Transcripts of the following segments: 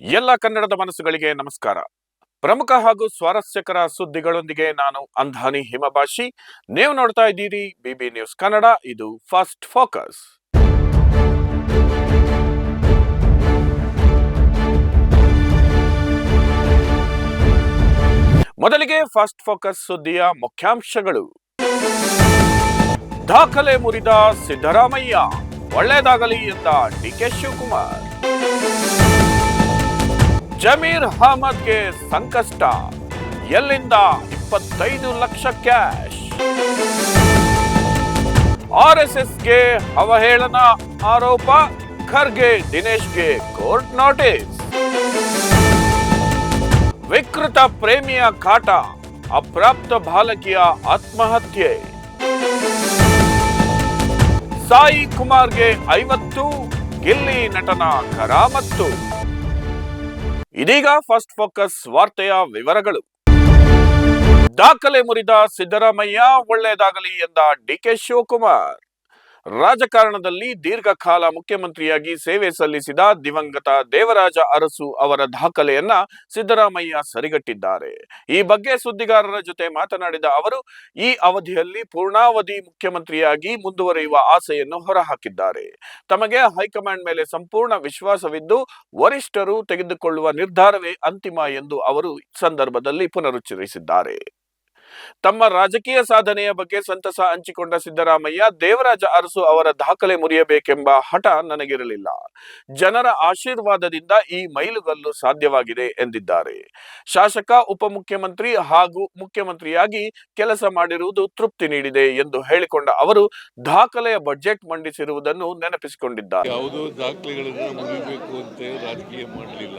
ಎಲ್ಲ ಕನ್ನಡದ ಮನಸ್ಸುಗಳಿಗೆ ನಮಸ್ಕಾರ. ಪ್ರಮುಖ ಹಾಗೂ ಸ್ವಾರಸ್ಯಕರ ಸುದ್ದಿಗಳೊಂದಿಗೆ ನಾನು ಅಂಧಾನಿ ಹಿಮಭಾಷಿ. ನೀವು ನೋಡ್ತಾ ಇದ್ದೀರಿ ಬಿಬಿ ನ್ಯೂಸ್ ಕನ್ನಡ. ಇದು ಫಸ್ಟ್ ಫೋಕಸ್. ಮೊದಲಿಗೆ ಫಸ್ಟ್ ಫೋಕಸ್ ಸುದ್ದಿಯ ಮುಖ್ಯಾಂಶಗಳು. ದಾಖಲೆ ಮುರಿದ ಸಿದ್ದರಾಮಯ್ಯ, ಒಳ್ಳೆಯದಾಗಲಿ ಎಂದ ಡಿಕೆ ಶಿವಕುಮಾರ್. ಜಮೀರ್ ಅಹಮದ್ಗೆ ಸಂಕಷ್ಟ, ಎಲ್ಲಿಂದ 25 ಲಕ್ಷ ಕ್ಯಾಶ್. ಆರ್ಎಸ್ಎಸ್ಗೆ ಅವಹೇಳನ ಆರೋಪ, ಖರ್ಗೆ ದಿನೇಶ್ಗೆ ಕೋರ್ಟ್ ನೋಟಿಸ್. ವಿಕೃತ ಪ್ರೇಮಿಯ ಕಾಟ, ಅಪ್ರಾಪ್ತ ಬಾಲಕಿಯ ಆತ್ಮಹತ್ಯೆ. ಸಾಯಿ ಕುಮಾರ್ಗೆ 50, ಗಿಲ್ಲಿ ನಟನ ಕರಾಮತ್ತು. ಇದೀಗ ಫಸ್ಟ್ ಫೋಕಸ್ ವಾರ್ತೆಯ ವಿವರಗಳು. ದಾಖಲೆ ಮುರಿದ ಸಿದ್ದರಾಮಯ್ಯ, ಒಳ್ಳೆಯದಾಗಲಿ ಎಂದ ಡಿಕೆ ಶಿವಕುಮಾರ್. ರಾಜಕಾರಣದಲ್ಲಿ ದೀರ್ಘಕಾಲ ಮುಖ್ಯಮಂತ್ರಿಯಾಗಿ ಸೇವೆ ಸಲ್ಲಿಸಿದ ದಿವಂಗತ ದೇವರಾಜ ಅರಸು ಅವರ ದಾಖಲೆಯನ್ನ ಸಿದ್ದರಾಮಯ್ಯ ಸರಿಗಟ್ಟಿದ್ದಾರೆ. ಈ ಬಗ್ಗೆ ಸುದ್ದಿಗಾರರ ಜೊತೆ ಮಾತನಾಡಿದ ಅವರು, ಈ ಅವಧಿಯಲ್ಲಿ ಪೂರ್ಣಾವಧಿ ಮುಖ್ಯಮಂತ್ರಿಯಾಗಿ ಮುಂದುವರಿಯುವ ಆಸೆಯನ್ನು ಹೊರಹಾಕಿದ್ದಾರೆ. ತಮಗೆ ಹೈಕಮಾಂಡ್ ಮೇಲೆ ಸಂಪೂರ್ಣ ವಿಶ್ವಾಸವಿದ್ದು ವರಿಷ್ಠರು ತೆಗೆದುಕೊಳ್ಳುವ ನಿರ್ಧಾರವೇ ಅಂತಿಮ ಎಂದು ಅವರು ಸಂದರ್ಭದಲ್ಲಿ ಪುನರುಚ್ಚರಿಸಿದ್ದಾರೆ. ತಮ್ಮ ರಾಜಕೀಯ ಸಾಧನೆಯ ಬಗ್ಗೆ ಸಂತಸ ಹಂಚಿಕೊಂಡ ಸಿದ್ದರಾಮಯ್ಯ, ದೇವರಾಜ ಅರಸು ಅವರ ದಾಖಲೆ ಮುರಿಯಬೇಕೆಂಬ ಹಠ ನನಗಿರಲಿಲ್ಲ. ಜನರ ಆಶೀರ್ವಾದದಿಂದ ಈ ಮೈಲುಗಲ್ಲು ಸಾಧ್ಯವಾಗಿದೆ ಎಂದಿದ್ದಾರೆ. ಶಾಸಕ, ಉಪಮುಖ್ಯಮಂತ್ರಿ ಹಾಗೂ ಮುಖ್ಯಮಂತ್ರಿಯಾಗಿ ಕೆಲಸ ಮಾಡಿರುವುದು ತೃಪ್ತಿ ನೀಡಿದೆ ಎಂದು ಹೇಳಿಕೊಂಡ ಅವರು, ದಾಖಲೆಯ ಬಜೆಟ್ ಮಂಡಿಸಿರುವುದನ್ನು ನೆನಪಿಸಿಕೊಂಡಿದ್ದಾರೆ. ಯಾವುದೋ ದಾಖಲೆಗಳನ್ನು ಮುರಿಬೇಕು ಅಂತ ರಾಜಕೀಯ ಮಾಡಲಿಲ್ಲ,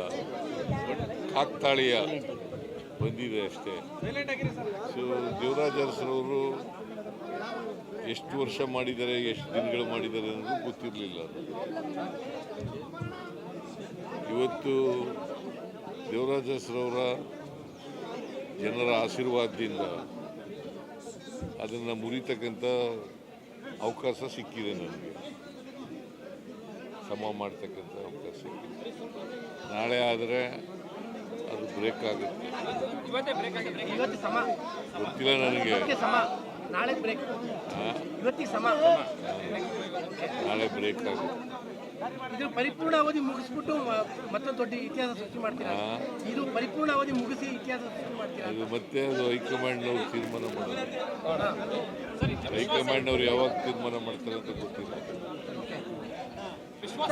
ಕಾಕ್ತಾಳೀಯ ಬಂದಿದೆ ಅಷ್ಟೇ. ಸೊ ದೇವರಾಜ ಅರಸರವರು ಎಷ್ಟು ವರ್ಷ ಮಾಡಿದ್ದಾರೆ, ಎಷ್ಟು ದಿನಗಳು ಮಾಡಿದ್ದಾರೆ ಅನ್ನೋದು ಗೊತ್ತಿರಲಿಲ್ಲ. ಇವತ್ತು ದೇವರಾಜ ಅರಸರವರ ಜನರ ಆಶೀರ್ವಾದದಿಂದ ಅದನ್ನು ಮುರಿತಕ್ಕಂಥ ಅವಕಾಶ ಸಿಕ್ಕಿದೆ, ನನಗೆ ಸಮ ಮಾಡ್ತಕ್ಕಂಥ ಅವಕಾಶ ಸಿಕ್ಕಿದೆ. ನಾಳೆ ಆದರೆ ಅದು ಬ್ರೇಕ್ ಆಗುತ್ತೆ, ಗೊತ್ತಿಲ್ಲ ನನಗೆ. ನಾಳೆ ಬ್ರೇಕ್ ಆಗುತ್ತೆ. ಇದು ಪರಿಪೂರ್ಣ ಅವಧಿ ಮುಗಿಸ್ಬಿಟ್ಟು ಮತ್ತೊಂದು ದೊಡ್ಡ ಇತಿಹಾಸ ಸೃಷ್ಟಿ ಮಾಡ್ತೀರಾ? ಇದು ಪರಿಪೂರ್ಣ ಅವಧಿ ಮುಗಿಸಿ ಇತಿಹಾಸ ಸೃಷ್ಟಿ ಮಾಡ್ತೀರಾ? ಅದು ಮತ್ತೆ ಅದು ಹೈಕಮಾಂಡ್ನವ್ರು ತೀರ್ಮಾನ ಮಾಡೋದು. ಹೈಕಮಾಂಡ್ನವ್ರು ಯಾವಾಗ ತೀರ್ಮಾನ ಮಾಡ್ತಾರೆ ಅಂತ ಗೊತ್ತಿಲ್ಲ. ವಿಶ್ವಾಸ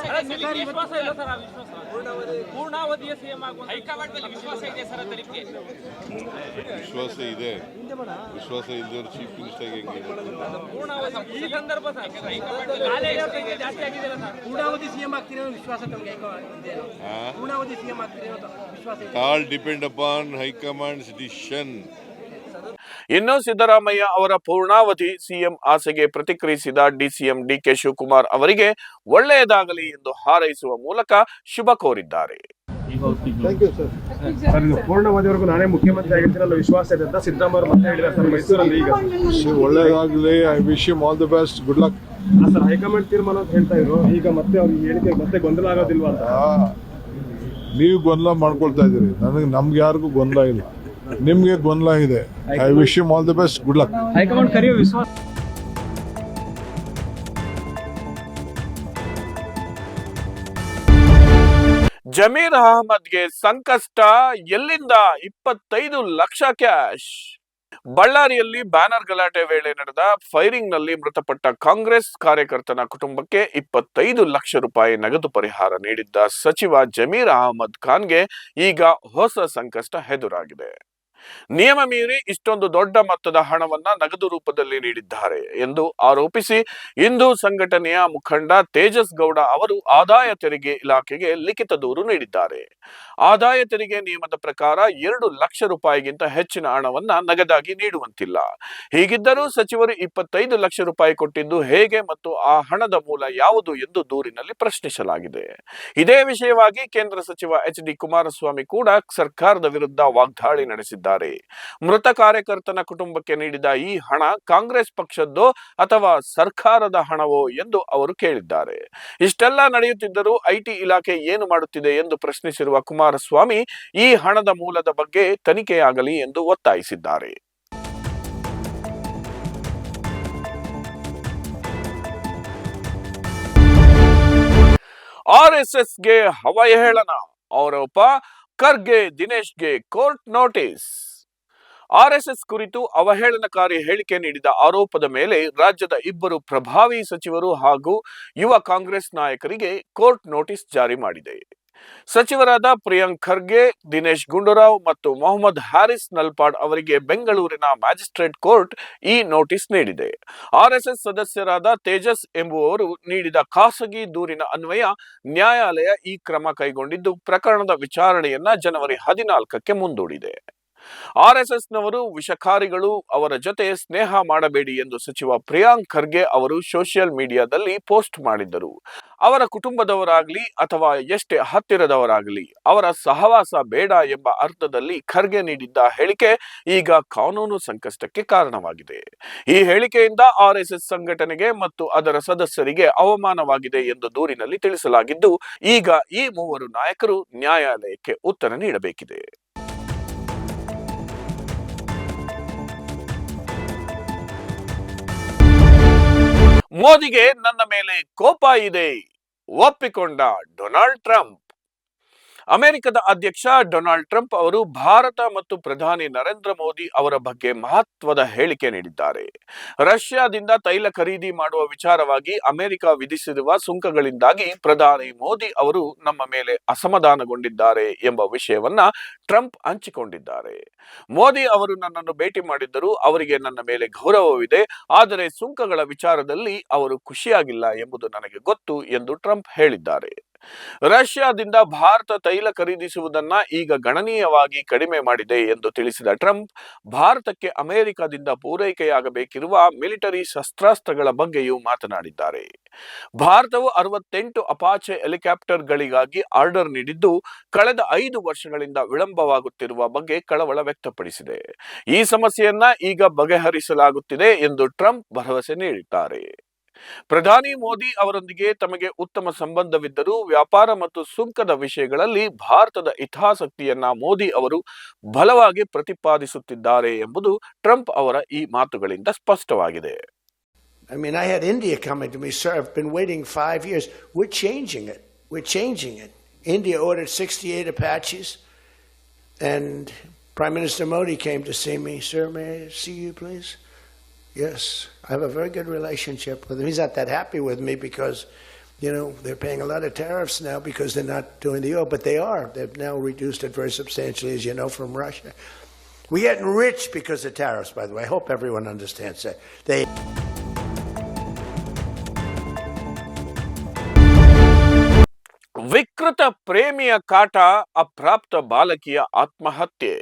ಇದೆ. ವಿಶ್ವಾಸ ಇದ್ದವರು ಚೀಫ್ ಮಿನಿಸ್ಟರ್ ಹೆಂಗೆ? All depend upon high command's decision. ಇನ್ನು ಸಿದ್ದರಾಮಯ್ಯ ಅವರ ಪೂರ್ಣಾವಧಿ ಸಿಎಂ ಆಸೆಗೆ ಪ್ರತಿಕ್ರಿಯಿಸಿದ ಡಿಸಿಎಂ ಡಿಕೆ ಶಿವಕುಮಾರ್ ಅವರಿಗೆ ಒಳ್ಳೆಯದಾಗಲಿ ಎಂದು ಹಾರೈಸುವ ಮೂಲಕ ಶುಭ ಕೋರಿದ್ದಾರೆ. ಪೂರ್ಣಾವಧಿವರೆಗೂ ನಾನೇ ಮುಖ್ಯಮಂತ್ರಿ ಆಗಿರ್ತೀನಿ ಅನ್ನೋ ವಿಶ್ವಾಸ ಇದೆ ಅಂತ ಸಿದ್ದರಾಮಯ್ಯ ಮತ್ತೆ ಹೇಳಿದ್ದಾರೆ ಸರ್ ಮೈಸೂರಲ್ಲಿ. ಈಗ ಒಳ್ಳೆಯದಾಗಲಿ, I wish you all the best, good luck. Sir high command ತೀರ್ಮಾನ ಅಂತ ಹೇಳ್ತಾ ಇದ್ರು, ಈಗ ಮತ್ತೆ ಅವ್ರಿಗೆ ಹೇಳಿಕೆ ಮತ್ತೆ ಗೊಂದಲ ಆಗೋದಿಲ್ವಾ ಅಂತ? ನೀವು ಗೊಂದಲ ಮಾಡ್ಕೊಳ್ತಾ ಇದ್ದೀರಿ, ನಮ್ಗೆ ಯಾರಿಗೂ ಗೊಂದಲ ಇಲ್ಲ, ನಿಮ್ಗೆ ಗೊಂದಲ ಇದೆ. I wish you all the best, good luck. High command ಕರೆಯೋ ವಿಶ್ವಾಸ. ಜಮೀರ್ ಅಹಮದ್ಗೆ ಸಂಕಷ್ಟ, ಎಲ್ಲಿಂದ 25 ಲಕ್ಷ ಕ್ಯಾಶ್. ಬಳ್ಳಾರಿಯಲ್ಲಿ ಬ್ಯಾನರ್ ಗಲಾಟೆ ವೇಳೆ ನಡೆದ ಫೈರಿಂಗ್ ನಲ್ಲಿ ಮೃತಪಟ್ಟ ಕಾಂಗ್ರೆಸ್ ಕಾರ್ಯಕರ್ತನ ಕುಟುಂಬಕ್ಕೆ 25 ಲಕ್ಷ ರೂಪಾಯಿ ನಗದು ಪರಿಹಾರ ನೀಡಿದ್ದ ಸಚಿವ ಜಮೀರ್ ಅಹಮದ್ ಖಾನ್ಗೆ ಈಗ ಹೊಸ ಸಂಕಷ್ಟ ಎದುರಾಗಿದೆ. ನಿಯಮ ಮೀರಿ ಇಷ್ಟೊಂದು ದೊಡ್ಡ ಮೊತ್ತದ ಹಣವನ್ನ ನಗದು ರೂಪದಲ್ಲಿ ನೀಡಿದ್ದಾರೆ ಎಂದು ಆರೋಪಿಸಿ ಹಿಂದೂ ಸಂಘಟನೆಯ ಮುಖಂಡ ತೇಜಸ್ ಗೌಡ ಅವರು ಆದಾಯ ತೆರಿಗೆ ಇಲಾಖೆಗೆ ಲಿಖಿತ ದೂರು ನೀಡಿದ್ದಾರೆ. ಆದಾಯ ತೆರಿಗೆ ನಿಯಮದ ಪ್ರಕಾರ 2 ಲಕ್ಷ ರೂಪಾಯಿಗಿಂತ ಹೆಚ್ಚಿನ ಹಣವನ್ನ ನಗದಾಗಿ ನೀಡುವಂತಿಲ್ಲ. ಹೀಗಿದ್ದರೂ ಸಚಿವರು 25 ಲಕ್ಷ ರೂಪಾಯಿ ಕೊಟ್ಟಿದ್ದು ಹೇಗೆ ಮತ್ತು ಆ ಹಣದ ಮೂಲ ಯಾವುದು ಎಂದು ದೂರಿನಲ್ಲಿ ಪ್ರಶ್ನಿಸಲಾಗಿದೆ. ಇದೇ ವಿಷಯವಾಗಿ ಕೇಂದ್ರ ಸಚಿವ ಎಚ್.ಡಿ. ಕುಮಾರಸ್ವಾಮಿ ಕೂಡ ಸರ್ಕಾರದ ವಿರುದ್ಧ ವಾಗ್ದಾಳಿ ನಡೆಸಿದ್ದಾರೆ. ಮೃತ ಕಾರ್ಯಕರ್ತನ ಕುಟುಂಬಕ್ಕೆ ನೀಡಿದ ಈ ಹಣ ಕಾಂಗ್ರೆಸ್ ಪಕ್ಷದ್ದೋ ಅಥವಾ ಸರ್ಕಾರದ ಹಣವೋ ಎಂದು ಅವರು ಕೇಳಿದ್ದಾರೆ. ಇಷ್ಟೆಲ್ಲ ನಡೆಯುತ್ತಿದ್ದರೂ ಐಟಿ ಇಲಾಖೆ ಏನು ಮಾಡುತ್ತಿದೆ ಎಂದು ಪ್ರಶ್ನಿಸಿರುವ ಕುಮಾರಸ್ವಾಮಿ ಈ ಹಣದ ಮೂಲದ ಬಗ್ಗೆ ತನಿಖೆಯಾಗಲಿ ಎಂದು ಒತ್ತಾಯಿಸಿದ್ದಾರೆ. ಆರ್ಎಸ್ಎಸ್ಗೆ ಅವಹೇಳನ ಆರೋಪ, ಖರ್ಗೆ ದಿನೇಶ್ಗೆ ಕೋರ್ಟ್ ನೋಟಿಸ್. ಆರ್ಎಸ್ಎಸ್ ಕುರಿತು ಅವಹೇಳನಕಾರಿ ಹೇಳಿಕೆ ನೀಡಿದ ಆರೋಪದ ಮೇಲೆ ರಾಜ್ಯದ 2 ಪ್ರಭಾವಿ ಸಚಿವರು ಹಾಗೂ ಯುವ ಕಾಂಗ್ರೆಸ್ ನಾಯಕರಿಗೆ ಕೋರ್ಟ್ ನೋಟಿಸ್ ಜಾರಿ ಮಾಡಿದೆ. ಸಚಿವರಾದ ಪ್ರಿಯಾಂಕ್ ಖರ್ಗೆ, ದಿನೇಶ್ ಗುಂಡೂರಾವ್ ಮತ್ತು ಮೊಹಮ್ಮದ್ ಹಾರಿಸ್ ನಲ್ಪಾಡ್ ಅವರಿಗೆ ಬೆಂಗಳೂರಿನ ಮ್ಯಾಜಿಸ್ಟ್ರೇಟ್ ಕೋರ್ಟ್ ಈ ನೋಟಿಸ್ ನೀಡಿದೆ. ಆರ್ಎಸ್ಎಸ್ ಸದಸ್ಯರಾದ ತೇಜಸ್ ಎಂಬುವವರು ನೀಡಿದ ಖಾಸಗಿ ದೂರಿನ ಅನ್ವಯ ನ್ಯಾಯಾಲಯ ಈ ಕ್ರಮ ಕೈಗೊಂಡಿದ್ದು, ಪ್ರಕರಣದ ವಿಚಾರಣೆಯನ್ನ ಜನವರಿ 14ಕ್ಕೆ ಮುಂದೂಡಿದೆ. ಆರ್ಎಸ್ಎಸ್ನವರು ವಿಷಕಾರಿಗಳು, ಅವರ ಜೊತೆ ಸ್ನೇಹ ಮಾಡಬೇಡಿ ಎಂದು ಸಚಿವ ಪ್ರಿಯಾಂಕ್ ಖರ್ಗೆ ಅವರು ಸೋಷಿಯಲ್ ಮೀಡಿಯಾದಲ್ಲಿ ಪೋಸ್ಟ್ ಮಾಡಿದ್ದರು. ಅವರ ಕುಟುಂಬದವರಾಗಲಿ ಅಥವಾ ಎಷ್ಟೇ ಹತ್ತಿರದವರಾಗಲಿ ಅವರ ಸಹವಾಸ ಬೇಡ ಎಂಬ ಅರ್ಥದಲ್ಲಿ ಖರ್ಗೆ ನೀಡಿದ್ದ ಹೇಳಿಕೆ ಈಗ ಕಾನೂನು ಸಂಕಷ್ಟಕ್ಕೆ ಕಾರಣವಾಗಿದೆ. ಈ ಹೇಳಿಕೆಯಿಂದ ಆರ್ಎಸ್ಎಸ್ ಸಂಘಟನೆಗೆ ಮತ್ತು ಅದರ ಸದಸ್ಯರಿಗೆ ಅವಮಾನವಾಗಿದೆ ಎಂದು ದೂರಿನಲ್ಲಿ ತಿಳಿಸಲಾಗಿದ್ದು, ಈಗ ಈ 3 ನಾಯಕರು ನ್ಯಾಯಾಲಯಕ್ಕೆ ಉತ್ತರ ನೀಡಬೇಕಿದೆ. ಮೋದಿಗೆ ನನ್ನ ಮೇಲೆ ಕೋಪ ಇದೆ, ಒಪ್ಪಿಕೊಂಡ ಡೊನಾಲ್ಡ್ ಟ್ರಂಪ್. ಅಮೆರಿಕದ ಅಧ್ಯಕ್ಷ ಡೊನಾಲ್ಡ್ ಟ್ರಂಪ್ ಅವರು ಭಾರತ ಮತ್ತು ಪ್ರಧಾನಿ ನರೇಂದ್ರ ಮೋದಿ ಅವರ ಬಗ್ಗೆ ಮಹತ್ವದ ಹೇಳಿಕೆ ನೀಡಿದ್ದಾರೆ. ರಷ್ಯಾದಿಂದ ತೈಲ ಖರೀದಿ ಮಾಡುವ ವಿಚಾರವಾಗಿ ಅಮೆರಿಕ ವಿಧಿಸಿರುವ ಸುಂಕಗಳಿಂದಾಗಿ ಪ್ರಧಾನಿ ಮೋದಿ ಅವರು ನಮ್ಮ ಮೇಲೆ ಅಸಮಾಧಾನಗೊಂಡಿದ್ದಾರೆ ಎಂಬ ವಿಷಯವನ್ನ ಟ್ರಂಪ್ ಹಂಚಿಕೊಂಡಿದ್ದಾರೆ. ಮೋದಿ ಅವರು ನನ್ನನ್ನು ಭೇಟಿ ಮಾಡಿದ್ದರೂ ಅವರಿಗೆ ನನ್ನ ಮೇಲೆ ಗೌರವವಿದೆ, ಆದರೆ ಸುಂಕಗಳ ವಿಚಾರದಲ್ಲಿ ಅವರು ಖುಷಿಯಾಗಿಲ್ಲ ಎಂಬುದು ನನಗೆ ಗೊತ್ತು ಎಂದು ಟ್ರಂಪ್ ಹೇಳಿದ್ದಾರೆ. ರಷ್ಯಾದಿಂದ ಭಾರತ ತೈಲ ಖರೀದಿಸುವುದನ್ನ ಈಗ ಗಣನೀಯವಾಗಿ ಕಡಿಮೆ ಮಾಡಿದೆ ಎಂದು ತಿಳಿಸಿದ ಟ್ರಂಪ್, ಭಾರತಕ್ಕೆ ಅಮೆರಿಕದಿಂದ ಪೂರೈಕೆಯಾಗಬೇಕಿರುವ ಮಿಲಿಟರಿ ಶಸ್ತ್ರಾಸ್ತ್ರಗಳ ಬಗ್ಗೆಯೂ ಮಾತನಾಡಿದ್ದಾರೆ. ಭಾರತವು 68 ಅಪಾಚೆ ಹೆಲಿಕಾಪ್ಟರ್ಗಳಿಗಾಗಿ ಆರ್ಡರ್ ನೀಡಿದ್ದು, ಕಳೆದ 5 ವರ್ಷಗಳಿಂದ ವಿಳಂಬವಾಗುತ್ತಿರುವ ಬಗ್ಗೆ ಕಳವಳ ವ್ಯಕ್ತಪಡಿಸಿದೆ. ಈ ಸಮಸ್ಯೆಯನ್ನ ಈಗ ಬಗೆಹರಿಸಲಾಗುತ್ತಿದೆ ಎಂದು ಟ್ರಂಪ್ ಭರವಸೆ ನೀಡಿದ್ದಾರೆ. ಪ್ರಧಾನಿ ಮೋದಿ ಅವರೊಂದಿಗೆ ತಮಗೆ ಉತ್ತಮ ಸಂಬಂಧವಿದ್ದರೂ ವ್ಯಾಪಾರ ಮತ್ತು ಸುಂಕದ ವಿಷಯಗಳಲ್ಲಿ ಭಾರತದ ಹಿತಾಸಕ್ತಿಯನ್ನ ಮೋದಿ ಅವರು ಬಲವಾಗಿ ಪ್ರತಿಪಾದಿಸುತ್ತಿದ್ದಾರೆ ಎಂಬುದು ಟ್ರಂಪ್ ಅವರ ಈ ಮಾತುಗಳಿಂದ ಸ್ಪಷ್ಟವಾಗಿದೆ. I mean, I had India coming to me, sir, I've been waiting 5 years. We're changing it. We're changing it. India ordered 68 Apaches, and Prime Minister Modi came to see me. Sir, may I see you, please? Yes, I have a very good relationship with him. He's not that happy with me because, you know, they're paying a lot of tariffs now because they're not doing the oil, but they are. They've now reduced it very substantially, as you know, from Russia. We're getting rich because of tariffs, by the way. I hope everyone understands that. ವಿಕೃತ ಪ್ರೇಮಿಯ ಕಾಟ, ಅಪ್ರಾಪ್ತ ಬಾಲಕಿಯ ಆತ್ಮಹತ್ಯೆ.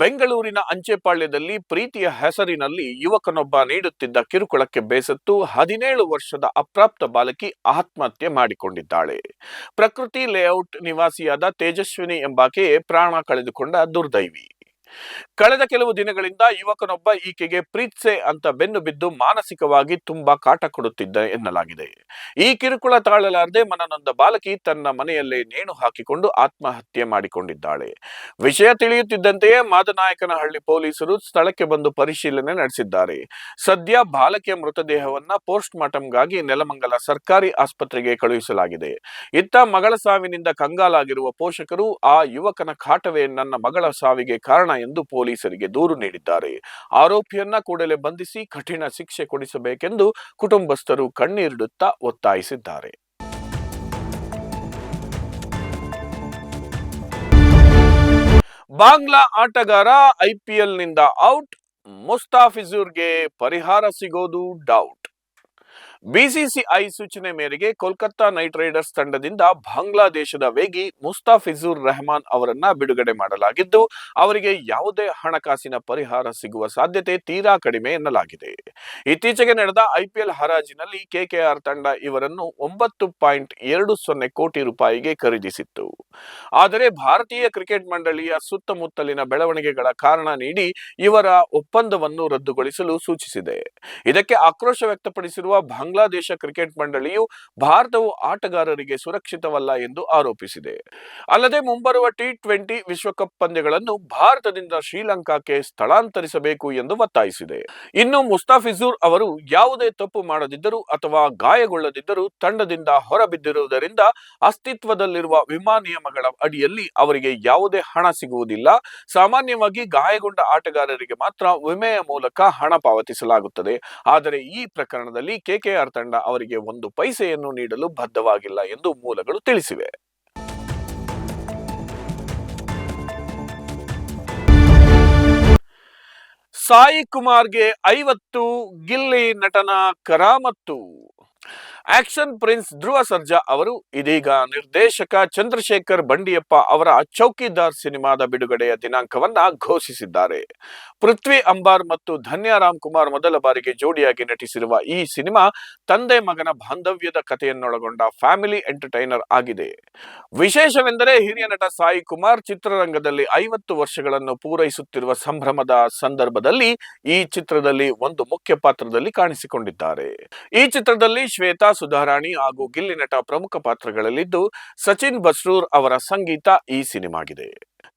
ಬೆಂಗಳೂರಿನ ಅಂಚೆಪಾಳ್ಯದಲ್ಲಿ ಪ್ರೀತಿಯ ಹೆಸರಿನಲ್ಲಿ ಯುವಕನೊಬ್ಬ ನೀಡುತ್ತಿದ್ದ ಕಿರುಕುಳಕ್ಕೆ ಬೇಸತ್ತು 17 ವರ್ಷದ ಅಪ್ರಾಪ್ತ ಬಾಲಕಿ ಆತ್ಮಹತ್ಯೆ ಮಾಡಿಕೊಂಡಿದ್ದಾಳೆ. ಪ್ರಕೃತಿ ಲೇಔಟ್ ನಿವಾಸಿಯಾದ ತೇಜಸ್ವಿನಿ ಎಂಬಾಕೆಯೇ ಪ್ರಾಣ ಕಳೆದುಕೊಂಡ ದುರ್ದೈವಿ. ಕಳೆದ ಕೆಲವು ದಿನಗಳಿಂದ ಯುವಕನೊಬ್ಬ ಈಕೆಗೆ ಪ್ರೀತ್ಸೆ ಅಂತ ಬೆನ್ನು ಬಿದ್ದು ಮಾನಸಿಕವಾಗಿ ತುಂಬಾ ಕಾಟ ಕೊಡುತ್ತಿದ್ದ ಎನ್ನಲಾಗಿದೆ. ಈ ಕಿರುಕುಳ ತಾಳಲಾರದೆ ಮನನೊಂದ ಬಾಲಕಿ ತನ್ನ ಮನೆಯಲ್ಲೇ ನೇಣು ಹಾಕಿಕೊಂಡು ಆತ್ಮಹತ್ಯೆ ಮಾಡಿಕೊಂಡಿದ್ದಾಳೆ. ವಿಷಯ ತಿಳಿಯುತ್ತಿದ್ದಂತೆಯೇ ಮಾದನಾಯಕನಹಳ್ಳಿ ಪೊಲೀಸರು ಸ್ಥಳಕ್ಕೆ ಬಂದು ಪರಿಶೀಲನೆ ನಡೆಸಿದ್ದಾರೆ. ಸದ್ಯ ಬಾಲಕಿಯ ಮೃತದೇಹವನ್ನ ಪೋಸ್ಟ್ ಮಾರ್ಟಂಗಾಗಿ ನೆಲಮಂಗಲ ಸರ್ಕಾರಿ ಆಸ್ಪತ್ರೆಗೆ ಕಳುಹಿಸಲಾಗಿದೆ. ಇತ್ತ ಮಗಳ ಸಾವಿನಿಂದ ಕಂಗಾಲಾಗಿರುವ ಪೋಷಕರು ಆ ಯುವಕನ ಕಾಟವೇ ನನ್ನ ಮಗಳ ಸಾವಿಗೆ ಕಾರಣ ಎಂದು ಪೊಲೀಸರಿಗೆ ದೂರು ನೀಡಿದ್ದಾರೆ. ಆರೋಪಿಯನ್ನ ಕೂಡಲೇ ಬಂಧಿಸಿ ಕಠಿಣ ಶಿಕ್ಷೆ ಕೊಡಿಸಬೇಕೆಂದು ಕುಟುಂಬಸ್ಥರು ಕಣ್ಣೀರಿಡುತ್ತಾ ಒತ್ತಾಯಿಸಿದ್ದಾರೆ. ಬಾಂಗ್ಲಾ ಆಟಗಾರ ಐಪಿಎಲ್ನಿಂದ ಔಟ್, ಮುಸ್ತಾಫಿಜುರ್ಗೆ ಪರಿಹಾರ ಸಿಗೋದು ಡೌಟ್. ಬಿಸಿಸಿಐ ಸೂಚನೆ ಮೇರೆಗೆ ಕೋಲ್ಕತ್ತಾ ನೈಟ್ ರೈಡರ್ಸ್ ತಂಡದಿಂದ ಬಾಂಗ್ಲಾದೇಶದ ವೇಗಿ ಮುಸ್ತಾಫಿಜುರ್ ರೆಹಮಾನ್ ಅವರನ್ನ ಬಿಡುಗಡೆ ಮಾಡಲಾಗಿದ್ದು, ಅವರಿಗೆ ಯಾವುದೇ ಹಣಕಾಸಿನ ಪರಿಹಾರ ಸಿಗುವ ಸಾಧ್ಯತೆ ತೀರಾ ಕಡಿಮೆ ಎನ್ನಲಾಗಿದೆ. ಇತ್ತೀಚೆಗೆ ನಡೆದ ಐಪಿಎಲ್ ಹರಾಜಿನಲ್ಲಿ ಕೆಕೆಆರ್ ತಂಡ ಇವರನ್ನು 9.20 ಕೋಟಿ ರೂಪಾಯಿಗೆ ಖರೀದಿಸಿತ್ತು. ಆದರೆ ಭಾರತೀಯ ಕ್ರಿಕೆಟ್ ಮಂಡಳಿಯ ಸುತ್ತಮುತ್ತಲಿನ ಬೆಳವಣಿಗೆಗಳ ಕಾರಣ ನೀಡಿ ಇವರ ಒಪ್ಪಂದವನ್ನು ರದ್ದುಗೊಳಿಸಲು ಸೂಚಿಸಿದೆ. ಇದಕ್ಕೆ ಆಕ್ರೋಶ ವ್ಯಕ್ತಪಡಿಸಿರುವ ಬಾಂಗ್ಲಾದೇಶ ಕ್ರಿಕೆಟ್ ಮಂಡಳಿಯು ಭಾರತವು ಆಟಗಾರರಿಗೆ ಸುರಕ್ಷಿತವಲ್ಲ ಎಂದು ಆರೋಪಿಸಿದೆ. ಅಲ್ಲದೆ ಮುಂಬರುವ T20 ವಿಶ್ವಕಪ್ ಪಂದ್ಯಗಳನ್ನು ಭಾರತದಿಂದ ಶ್ರೀಲಂಕಾಕ್ಕೆ ಸ್ಥಳಾಂತರಿಸಬೇಕು ಎಂದು ಒತ್ತಾಯಿಸಿದೆ. ಇನ್ನು ಮುಸ್ತಾಫಿಜುರ್ ಅವರು ಯಾವುದೇ ತಪ್ಪು ಮಾಡದಿದ್ದರೂ ಅಥವಾ ಗಾಯಗೊಳ್ಳದಿದ್ದರೂ ತಂಡದಿಂದ ಹೊರಬಿದ್ದಿರುವುದರಿಂದ ಅಸ್ತಿತ್ವದಲ್ಲಿರುವ ವಿಮಾ ನಿಯಮಗಳ ಅಡಿಯಲ್ಲಿ ಅವರಿಗೆ ಯಾವುದೇ ಹಣ ಸಿಗುವುದಿಲ್ಲ. ಸಾಮಾನ್ಯವಾಗಿ ಗಾಯಗೊಂಡ ಆಟಗಾರರಿಗೆ ಮಾತ್ರ ವಿಮೆಯ ಮೂಲಕ ಹಣ ಪಾವತಿಸಲಾಗುತ್ತದೆ. ಆದರೆ ಈ ಪ್ರಕರಣದಲ್ಲಿ ಕೆಕೆಆರ್ ತಂಡ ಅವರಿಗೆ 1 ಪೈಸೆಯನ್ನು ನೀಡಲು ಬದ್ಧವಾಗಿಲ್ಲ ಎಂದು ಮೂಲಗಳು ತಿಳಿಸಿವೆ. ಸಾಯಿ ಕುಮಾರ್ಗೆ 50, ಗಿಲ್ಲಿ ನಟನ ಕರಾಮತ್ತು. ಆಕ್ಷನ್ ಪ್ರಿನ್ಸ್ ಧ್ರುವ ಸರ್ಜಾ ಅವರು ಇದೀಗ ನಿರ್ದೇಶಕ ಚಂದ್ರಶೇಖರ್ ಬಂಡಿಯಪ್ಪ ಅವರ ಚೌಕಿದಾರ್ ಸಿನಿಮಾದ ಬಿಡುಗಡೆಯ ದಿನಾಂಕವನ್ನ ಘೋಷಿಸಿದ್ದಾರೆ. ಪೃಥ್ವಿ ಅಂಬಾರ್ ಮತ್ತು ಧನ್ಯ ರಾಮ್ ಕುಮಾರ್ ಮೊದಲ ಬಾರಿಗೆ ಜೋಡಿಯಾಗಿ ನಟಿಸಿರುವ ಈ ಸಿನಿಮಾ ತಂದೆ ಮಗನ ಬಾಂಧವ್ಯದ ಕಥೆಯನ್ನೊಳಗೊಂಡ ಫ್ಯಾಮಿಲಿ ಎಂಟರ್ಟೈನರ್ ಆಗಿದೆ. ವಿಶೇಷವೆಂದರೆ ಹಿರಿಯ ನಟ ಸಾಯಿ ಕುಮಾರ್ ಚಿತ್ರರಂಗದಲ್ಲಿ 50 ವರ್ಷಗಳನ್ನು ಪೂರೈಸುತ್ತಿರುವ ಸಂಭ್ರಮದ ಸಂದರ್ಭದಲ್ಲಿ ಈ ಚಿತ್ರದಲ್ಲಿ ಒಂದು ಮುಖ್ಯ ಪಾತ್ರದಲ್ಲಿ ಕಾಣಿಸಿಕೊಂಡಿದ್ದಾರೆ. ಈ ಚಿತ್ರದಲ್ಲಿ ಶ್ವೇತಾ ಸುಧಾರಾಣಿ ಹಾಗೂ ಗಿಲ್ಲಿ ನಟ ಪ್ರಮುಖ ಪಾತ್ರಗಳಲ್ಲಿದ್ದು, ಸಚಿನ್ ಬಸ್ರೂರ್ ಅವರ ಸಂಗೀತ ಈ ಸಿನಿಮಾಗಿದೆ.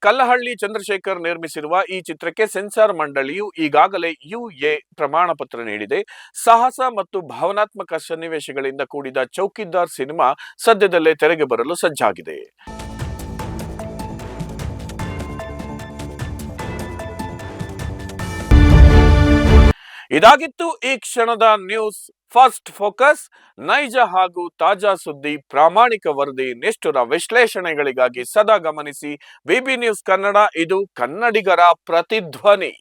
ಕಲ್ಲಹಳ್ಳಿ ಚಂದ್ರಶೇಖರ್ ನಿರ್ಮಿಸಿರುವ ಈ ಚಿತ್ರಕ್ಕೆ ಸೆನ್ಸಾರ್ ಮಂಡಳಿಯು ಈಗಾಗಲೇ UA ಪ್ರಮಾಣ ಪತ್ರ ನೀಡಿದೆ. ಸಾಹಸ ಮತ್ತು ಭಾವನಾತ್ಮಕ ಸನ್ನಿವೇಶಗಳಿಂದ ಕೂಡಿದ ಚೌಕಿದಾರ್ ಸಿನಿಮಾ ಸದ್ಯದಲ್ಲೇ ತೆರೆಗೆ ಬರಲು ಸಜ್ಜಾಗಿದೆ. ಇದಾಗಿತ್ತು ಈ ಕ್ಷಣದ ನ್ಯೂಸ್ ಫಸ್ಟ್ ಫೋಕಸ್. ನೈಜ ಹಾಗೂ ತಾಜಾ ಸುದ್ದಿ, ಪ್ರಾಮಾಣಿಕ ವರದಿ, ನಿಷ್ಠುರ ವಿಶ್ಲೇಷಣೆಗಳಿಗಾಗಿ ಸದಾ ಗಮನಿಸಿ ವಿಬಿ ನ್ಯೂಸ್ ಕನ್ನಡ. ಇದು ಕನ್ನಡಿಗರ ಪ್ರತಿಧ್ವನಿ.